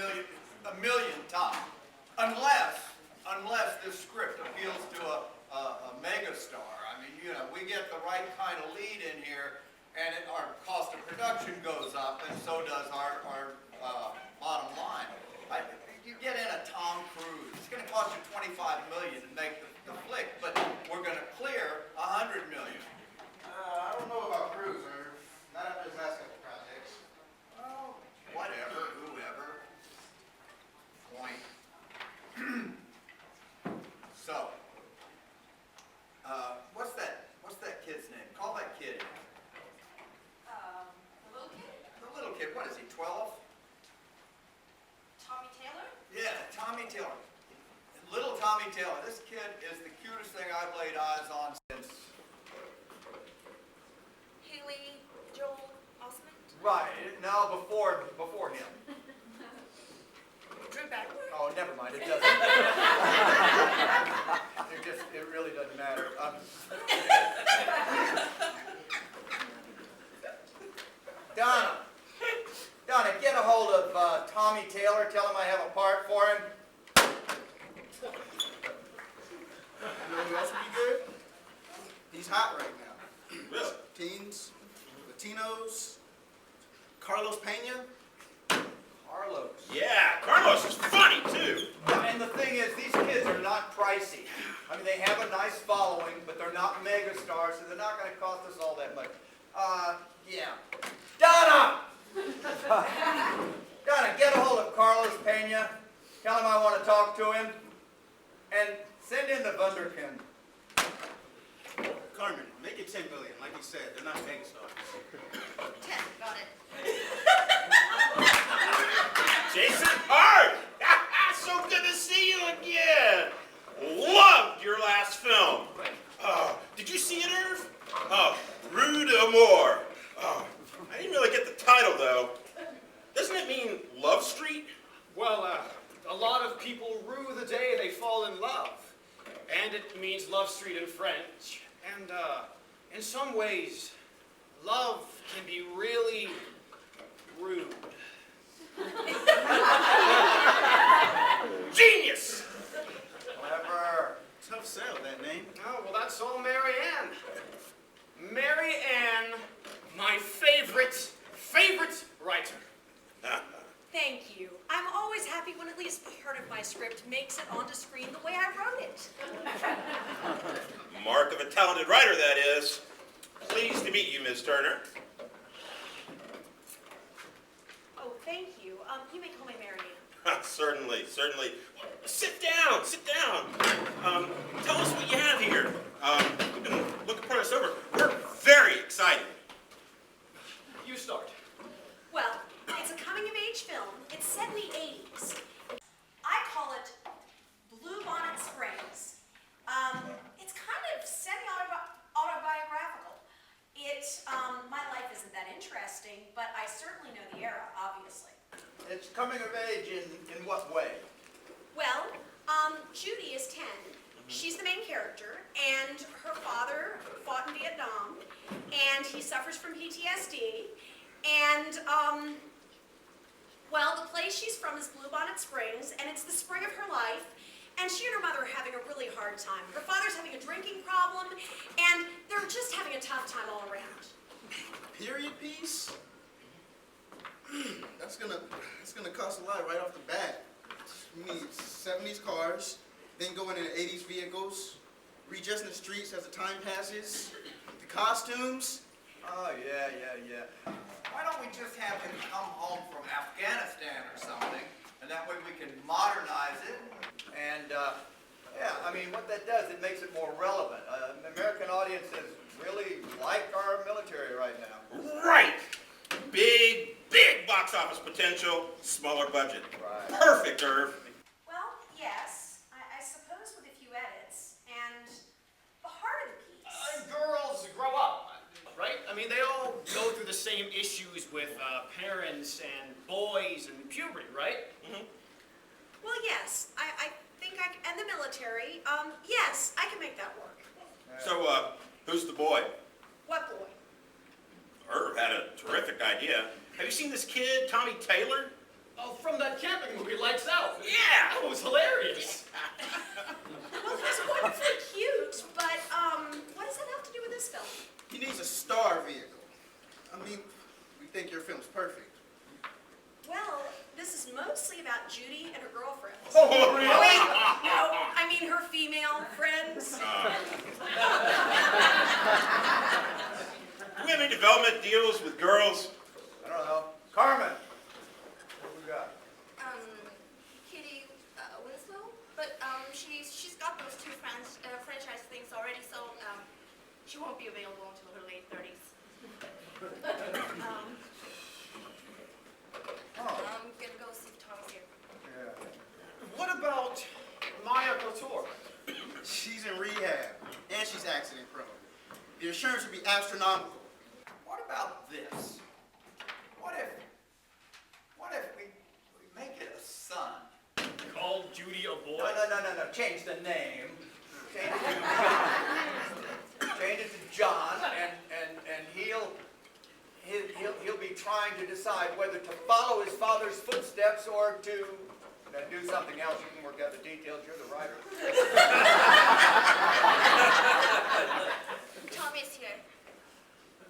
a million times. Unless this script appeals to a megastar. I mean, you know, we get the right kind of lead in here, and our cost of production goes up, and so does our bottom line. You get in a Tom Cruise, it's going to cost you $25 million to make the flick, but we're going to clear $100 million. I don't know about Cruise, or not after his last couple projects. Well, whatever, whoever. Point. So, what's that kid's name? Call that kid in. The little kid? The little kid, what is he, 12? Tommy Taylor? Yeah, Tommy Taylor. Little Tommy Taylor. This kid is the cutest thing I've laid eyes on since... Haley Joel Osment? Right, no, before him. Drew Barrymore? Oh, never mind, it doesn't. It really doesn't matter. Donna, get a hold of Tommy Taylor. Tell him I have a part for him. You know who else would be good? He's hot right now. Really? Teens, Latinos, Carlos Pena. Carlos. Yeah, Carlos is funny too. And the thing is, these kids are not pricey. I mean, they have a nice following, but they're not mega stars, so they're not going to cost us all that much. Yeah. Donna! Donna, get a hold of Carlos Pena. Tell him I want to talk to him. And send in the Wunderkind. Carmen, make it 10 million. Like you said, they're not mega stars. 10, got it. Jason Hart! So good to see you again. Loved your last film. Did you see it, Irv? Rue d'Amour. I didn't really get the title, though. Doesn't it mean Love Street? Well, a lot of people rue the day they fall in love. And it means Love Street in French. And in some ways, love can be really rude. Genius! Clever. Tough sell, that name. Oh, well, that's all Mary Ann. Mary Ann, my favorite writer. Thank you. I'm always happy when at least part of my script makes it onto screen the way I wrote it. Mark of a talented writer, that is. Pleased to meet you, Miss Turner. Oh, thank you. You may call me Mary Ann. Certainly. Sit down. Tell us what you have here. We've been looking for this over. We're very excited. You start. Well, it's a coming-of-age film. It's set in the 80s. I call it Blue Bonnet Springs. It's kind of semi-autobiographical. My life isn't that interesting, but I certainly know the era, obviously. It's coming of age in what way? Well, Judy is 10. She's the main character, and her father fought in Vietnam, and he suffers from PTSD, and, well, the place she's from is Blue Bonnet Springs, and it's the spring of her life, and she and her mother are having a really hard time. Her father's having a drinking problem, and they're just having a tough time all around. Period piece? That's gonna cost a lot right off the bat. You need 70s cars, then going into 80s vehicles, readjusting the streets as the time passes, the costumes. Oh, yeah. Why don't we just have him come home from Afghanistan or something, and that way we can modernize it, and, yeah, I mean, what that does, it makes it more relevant. American audiences really like our military right now. Right. Big box office potential, smaller budget. Right. Perfect, Irv. Well, yes, I suppose with a few edits, and the heart of the piece. Girls grow up, right? I mean, they all go through the same issues with parents and boys and puberty, right? Mm-hmm. Well, yes, I think and the military, yes, I can make that work. So, who's the boy? What boy? Irv had a terrific idea. Have you seen this kid, Tommy Taylor? Oh, from that camping movie, Lights Out. Yeah. That was hilarious. Well, he's wonderfully cute, but what does that have to do with this film? He needs a star vehicle. I mean, we think your film's perfect. Well, this is mostly about Judy and her girlfriends. Oh, really? Oh, wait, no, I mean her female friends. Do we have any development deals with girls? I don't know. Carmen, what we got? Kitty Winslow, but she's got those two franchise things already, so she won't be available until her late 30s. I'm gonna go see if Tom's here. Yeah. What about Maya Couture? She's in rehab, and she's accident prone. The insurance would be astronomical. What about this? What if we make it a son? Call Judy a boy? No. Change the name. Change it to John, and he'll be trying to decide whether to follow his father's footsteps or to do something else. You can work out the details. You're the writer. Tommy's here.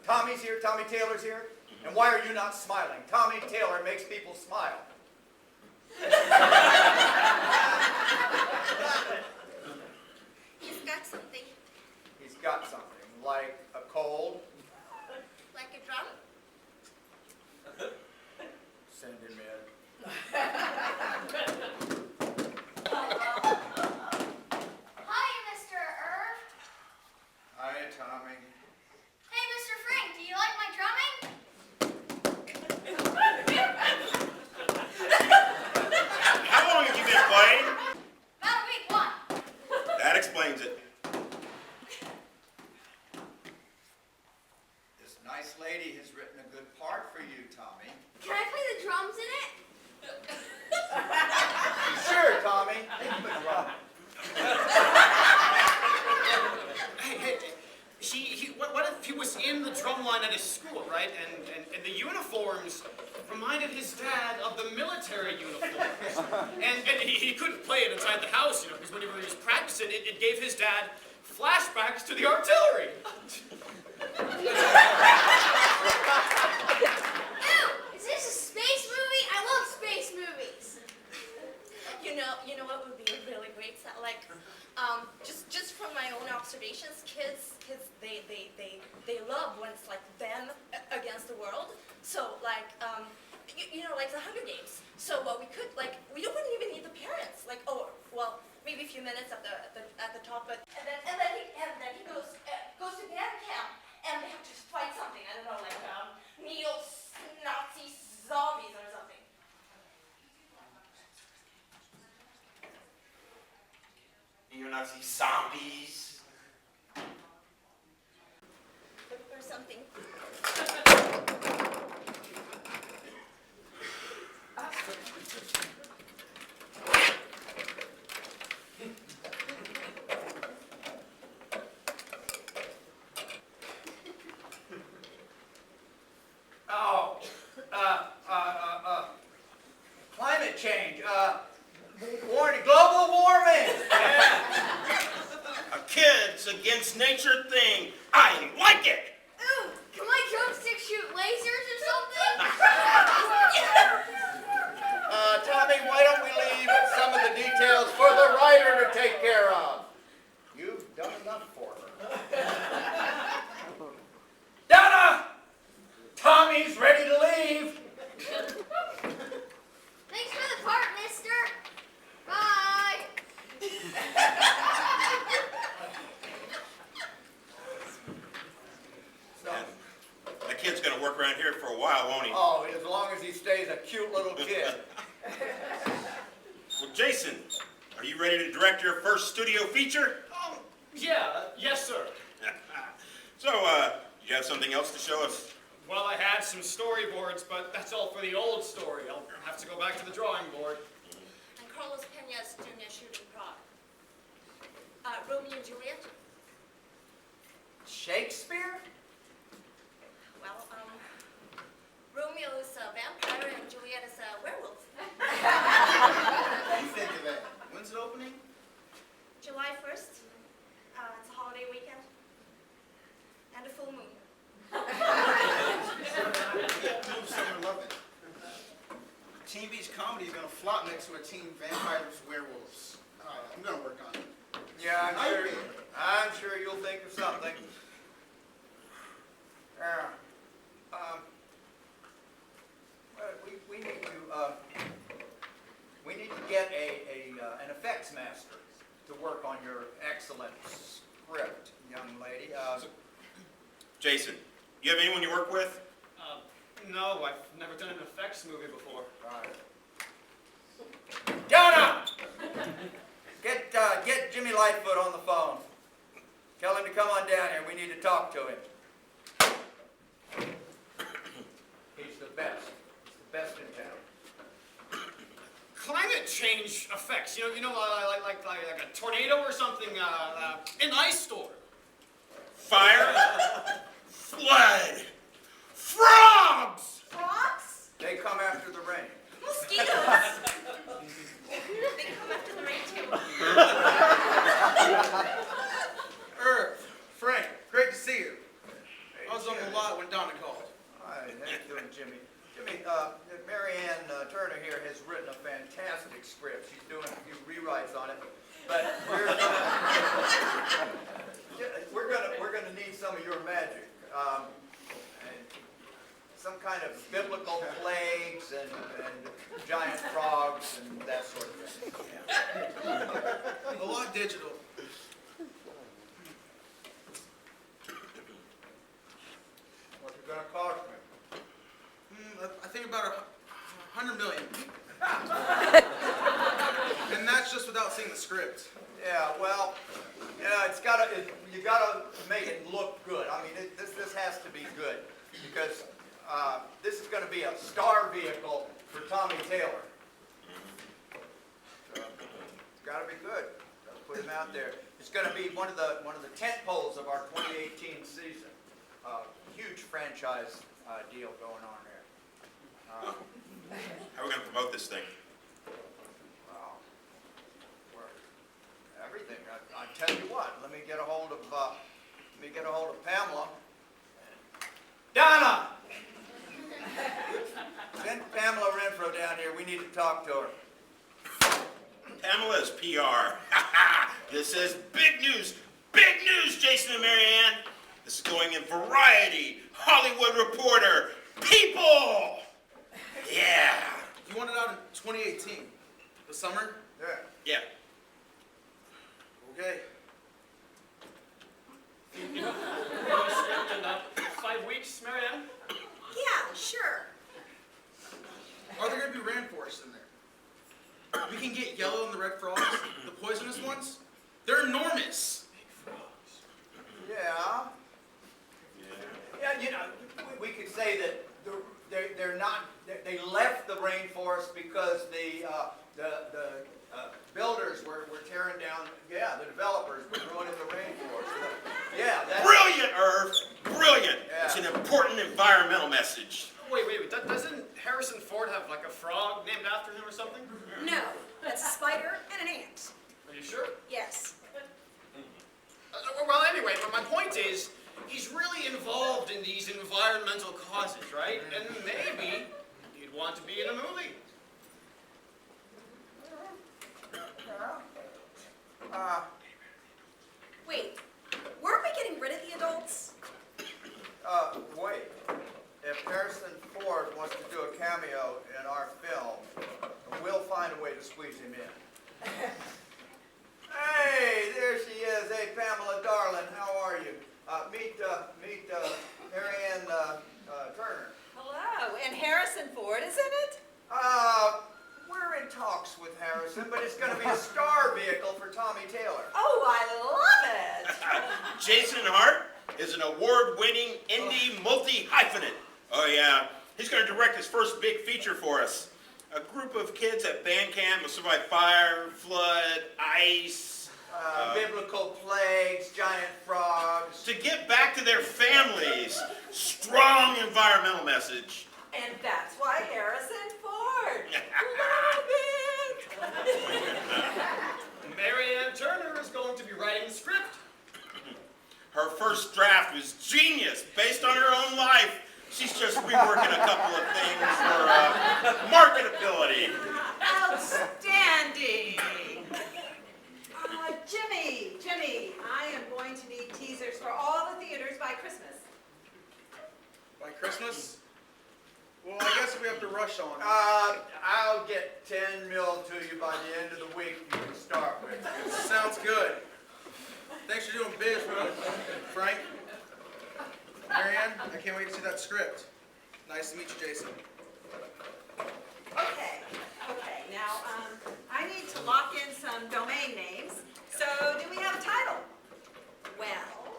Tommy's here. Tommy Taylor's here. And why are you not smiling? Tommy Taylor makes people smile. He's got something, He's got something, like a cold. like a drum. Send him in. Hi, Mr. Irv. Hi, Tommy. Hey, Mr. Frank, do you like my drumming? How long have you been playing? About a week, what? That explains it. This nice lady has written a good part for you, Tommy. Can I play the drums in it? Sure, Tommy. Take the drum. Hey, what if he was in the drum line at his school, right? And the uniforms reminded his dad of the military uniforms. And he couldn't play it inside the house, because whenever he was practicing, it gave his dad flashbacks to the artillery. Ew! Is this a space movie? I love space movies. You know what would be a really great set? Like, just from my own observations, kids, they love when it's like them against the world. So like, like the Hunger Games. So what we could we wouldn't even need the parents. Like, oh, well, maybe a few minutes at the top, but and then he goes to band camp, and they have to fight something. I don't know, like neo-Nazi zombies or something. Neo-Nazi zombies. Or something. Climate change. Warning. Global warming. A kids against nature thing. I like it. Ooh, can my drumstick shoot lasers or something? Tommy, why don't we leave some of the details for the writer to take care of? You've done enough for her. Donna! Tommy's ready to leave. Thanks for the part, mister. Bye. So, That kid's gonna work around here for a while, won't he? oh, as long as he stays a cute little kid. Well, Jason, are you ready to direct your first studio feature? Yes, sir. So, you have something else to show us? Well, I had some storyboards, but that's all for the old story. I'll have to go back to the drawing board. And Carlos Peña's doing a shooting prod. Romeo and Juliet. Shakespeare? Well, Romeo is a vampire and Juliet is a werewolf. movie's gonna flop next to a team vampires werewolves. I'm gonna work on it. Yeah, I'm sure you'll think of something. Yeah. Well, we need to get an effects master to work on your excellent script, young lady. Jason, you have anyone you work with? No, I've never done an effects movie before. Donna! Get Jimmy Lightfoot on the phone. Tell him to come on down here. We need to talk to him. He's the best. He's the best in town. Climate change effects, like a tornado or something, an ice storm. Fire, flood, frogs! Frogs? They come after the rain. Mosquitoes. They come after the rain too. Irv, Frank, great to see you. I was on the lot when Donna called. Hi, how you doing, Jimmy? Jimmy, Mary Ann Turner here has written a fantastic script. She's doing a few rewrites on it, but we're gonna need some of your magic. Some kind of biblical plagues and giant frogs and that sort of thing. A lot digital. What's it gonna cost me? I think about $100 million. And that's just without seeing the script. Yeah, well, you gotta make it look good. I mean, this has to be good because this is going to be a star vehicle for Tommy Taylor. So, it's got to be good. Got to put him out there. It's going to be one of the tent poles of our 2018 season. Huge franchise deal going on there. How are we going to promote this thing? Well, everything. I tell you what. Let me get a hold of Pamela. Donna! Send Pamela Renfro down here. We need to talk to her. Pamela's PR. This is big news, Jason and Mary Ann. This is going in Variety, Hollywood Reporter, People. Yeah. You want it out in 2018? The summer? Yeah. Okay. You know the script in 5 weeks, Marianne? Yeah, sure. Are there going to be rainforests in there? We can get yellow and the red frogs, the poisonous ones. They're enormous. Yeah. Yeah, we could say that they're not. They left the rainforest because the builders were tearing down. Yeah, the developers were ruining the rainforest. Yeah. Brilliant, Irv. Brilliant. Yeah. It's an important environmental message. Wait. Doesn't Harrison Ford have like a frog named after him or something? No, that's a spider and an ant. Are you sure? Yes. Well, anyway, my point is, he's really involved in these environmental causes, right? And maybe he'd want to be in a movie. Wait, weren't we getting rid of the adults? Wait. If Harrison Ford wants to do a cameo in our film, we'll find a way to squeeze him in. Hey, there she is. Hey, Pamela, darling, how are you? Meet Mary Ann Turner. Hello, and Harrison Ford, isn't it? We're in talks with Harrison, but it's going to be a star vehicle for Tommy Taylor. Oh, I love it. Jason Hart is an award-winning indie multi-hyphenate. Oh yeah, he's going to direct his first big feature for us. A group of kids at band camp will survive fire, flood, ice, Biblical plagues, giant frogs. to get back to their families. Strong environmental message. And that's why Harrison Ford. Love it. Marianne Turner is going to be writing the script. Her first draft was genius, based on her own life. She's just reworking a couple of things for marketability. bill to you by the end of the week you can start with. Sounds good. Thanks for doing biz, bro. Frank, Marianne, I can't wait to see that script. Nice to meet you, Jason. Okay, now, I need to lock in some domain names. So, do we have a title? Well,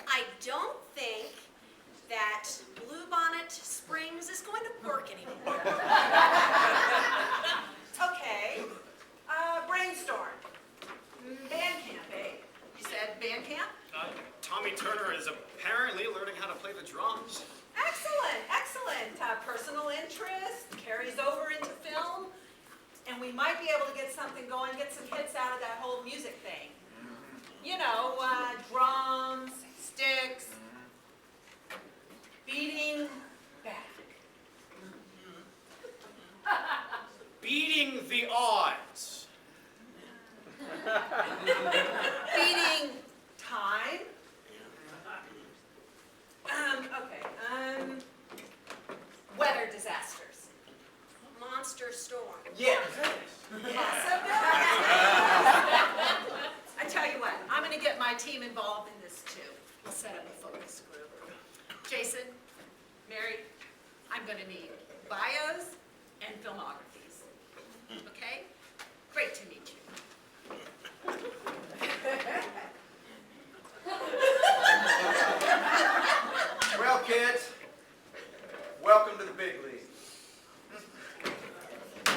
I don't think that Bluebonnet Springs is going to work anymore. Okay, brainstorm. Bandcamp, eh? You said bandcamp? Tommy Turner is apparently learning how to play the drums. Excellent, excellent. Personal interest carries over into film, and we might be able to get something going, get some hits out of that whole music thing. You know, drums, sticks, beating back. Beating the odds. Beating time. Weather disasters. Monster Storm. Yeah. I tell you what, I'm gonna get my team involved in this too. We'll set up a focus group. Jason, Mary, I'm gonna need bios and filmographies. Okay? Great to meet you. Well, kids, welcome to the big leagues.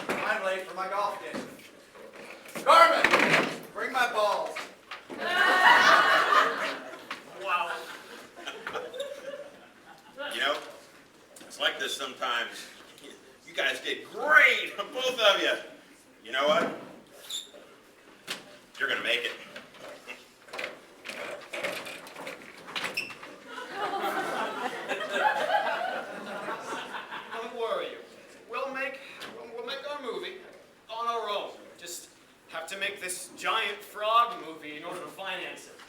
I'm late for my golf game. Carmen, bring my balls. Wow. You know, it's like this sometimes. You guys did great, both of you. You know what? You're gonna make it. Don't worry. We'll make our movie on our own. Just have to make this giant frog movie in order to finance it.